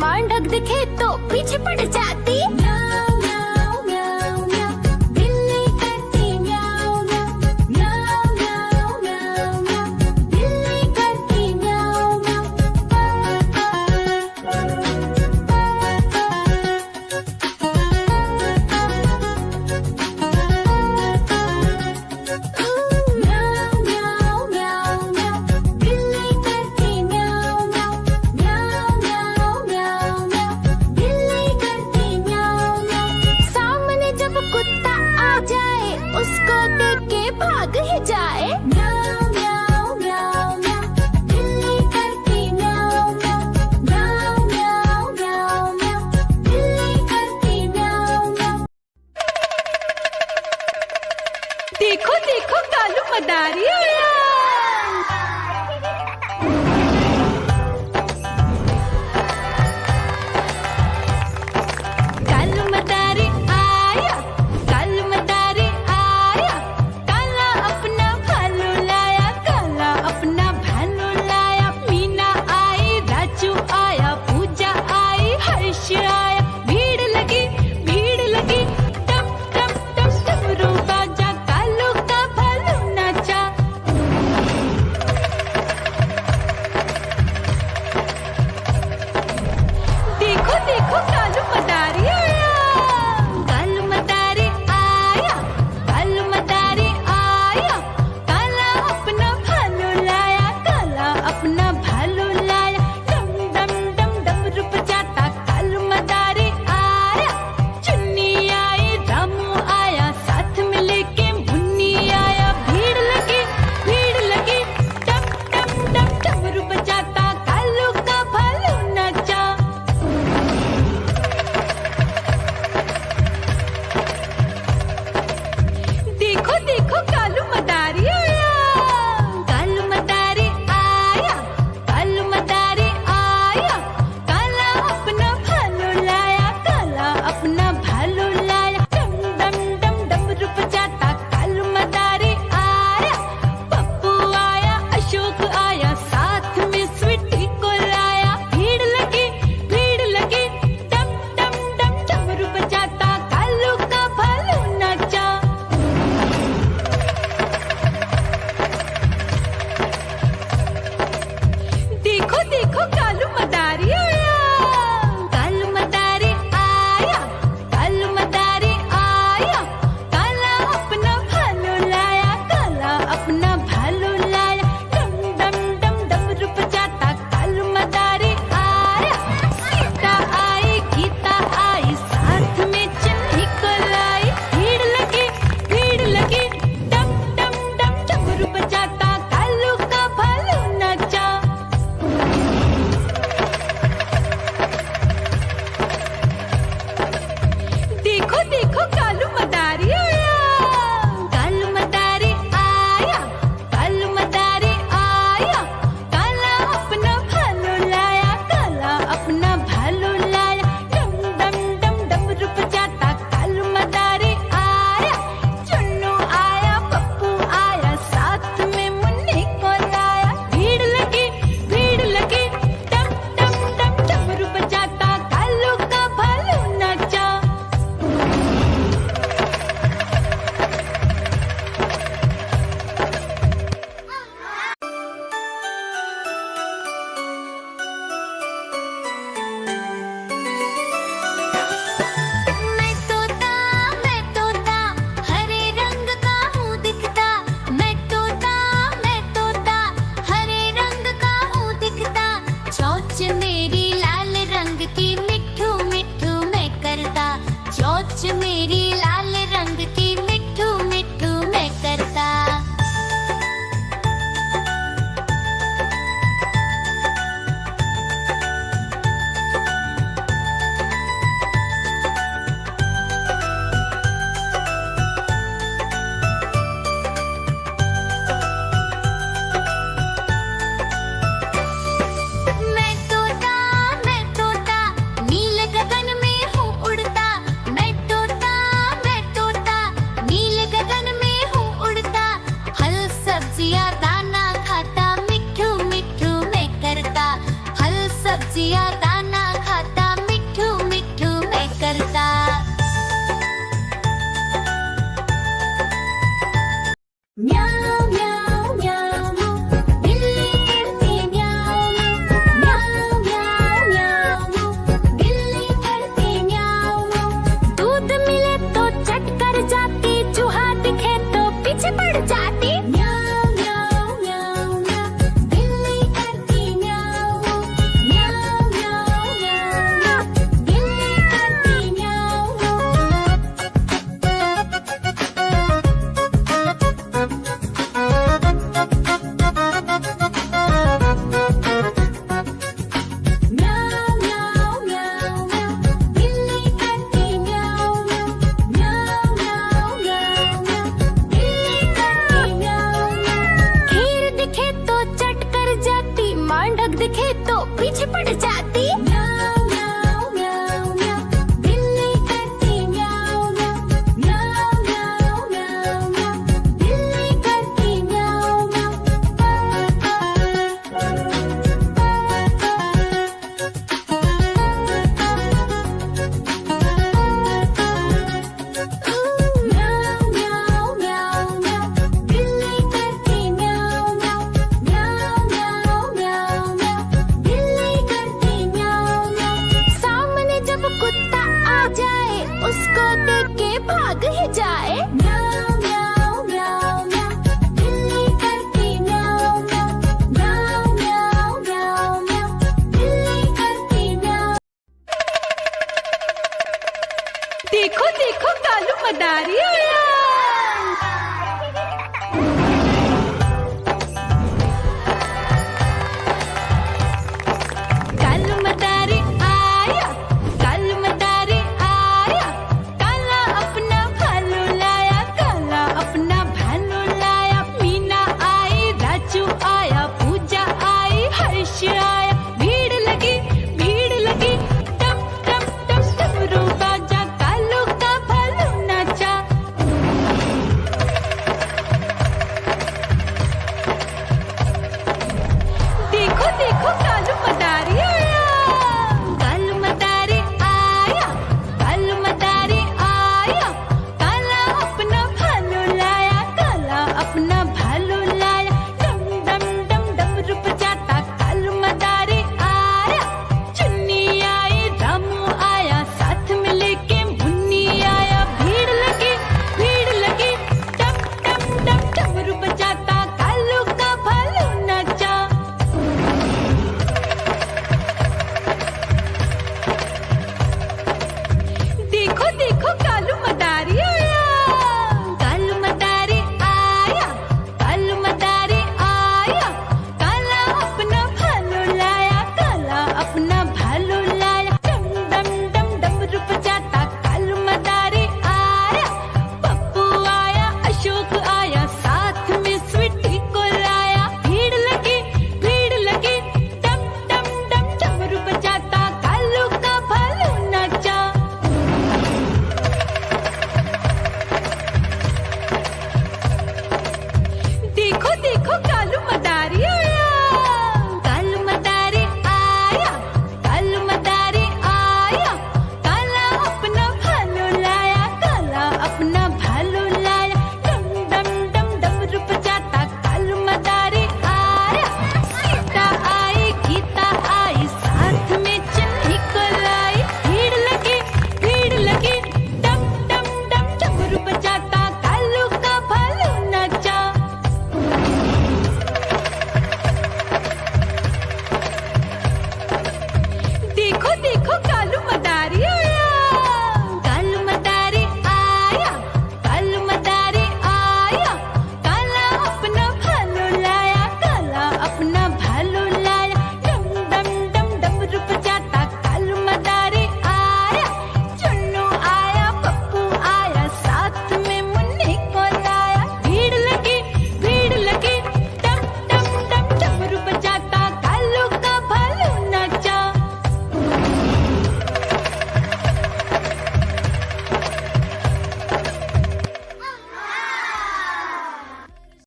पांडक दिखे तो पीछे पड़ जाती। म्याऊं म्याऊं म्याऊं म्याऊं, बिल्ली करती म्याऊं म्याऊं। म्याऊं म्याऊं म्याऊं म्याऊं, बिल्ली करती म्याऊं म्याऊं। म्याऊं म्याऊं म्याऊं म्याऊं, बिल्ली करती म्याऊं म्याऊं। म्याऊं म्याऊं म्याऊं म्याऊं, बिल्ली करती म्याऊं म्याऊं। सामने जब कुत्ता आ जाए उसको देख के भाग ही जाए। म्याऊं म्याऊं म्याऊं म्याऊं, बिल्ली करती म्याऊं म्याऊं। म्याऊं म्याऊं म्याऊं म्याऊं, बिल्ली करती म्याऊं म्याऊं। देखो देखो कालू मदारी आया। कालू मदारी आया, कालू मदारी आया। काला अपना भालू लाया, काला अपना भालू लाया। मीना आई, राजू आया, पूजा आई, हर्ष आया। भीड़ लगी टम टम टम डमरू बाजा। कालू का भालू नाचा। देखो देखो कालू मदारी आया। कालू मदारी आया, कालू मदारी आया। काला अपना भालू लाया, काला अपना भालू लाया। डम डम डम डमरू बजाता कालू मदारी आया। चुन्नी आई, रामू आया, साथ में लेके मुन्नी आया। भीड़ लगी टम टम टम डमरू बजाता कालू का भालू नाचा। देखो देखो कालू मदारी आया। कालू मदारी आया, कालू मदारी आया। काला अपना भालू लाया, काला अपना भालू लाया। डम डम डम डमरू बजाता कालू मदारी आया। पप्पू आया, अशोक आया, साथ में स्वीटी को लाया। भीड़ लगी टम टम टम डमरू बजाता कालू का भालू नाचा। देखो देखो कालू मदारी आया। कालू मदारी आया, कालू मदारी आया। काला अपना भालू लाया, काला अपना भालू लाया। डम डम डम डमरू बजाता कालू मदारी आया। सीता आई, गीता आई, साथ में चन्नी को लाई। भीड़ लगी टम टम टम डमरू बजाता कालू का भालू नाचा। देखो देखो कालू मदारी आया। कालू मदारी आया, कालू मदारी आया। काला अपना भालू लाया, काला अपना भालू लाया। डम डम डम डमरू बजाता कालू मदारी आया। चुन्नू आया, पप्पू आया, साथ में मुन्नी को लाया। भीड़ लगी टम टम टम डमरू बजाता कालू का भालू नाचा। मैं तोता हरे रंग का हूँ दिखता। मैं तोता हरे रंग का हूँ दिखता। चोंच मेरी लाल रंग की मिट्ठू मिट्ठू मैं करता। चोंच मेरी लाल रंग की मिट्ठू मिट्ठू मैं करता। मैं तोता नील गगन में हूँ उड़ता। मैं तोता नील गगन में हूँ उड़ता। फल सब्जियाँ दाना खाता, मिट्ठू मिट्ठू मैं करता। फल सब्जियाँ दाना खाता, मदारी आया।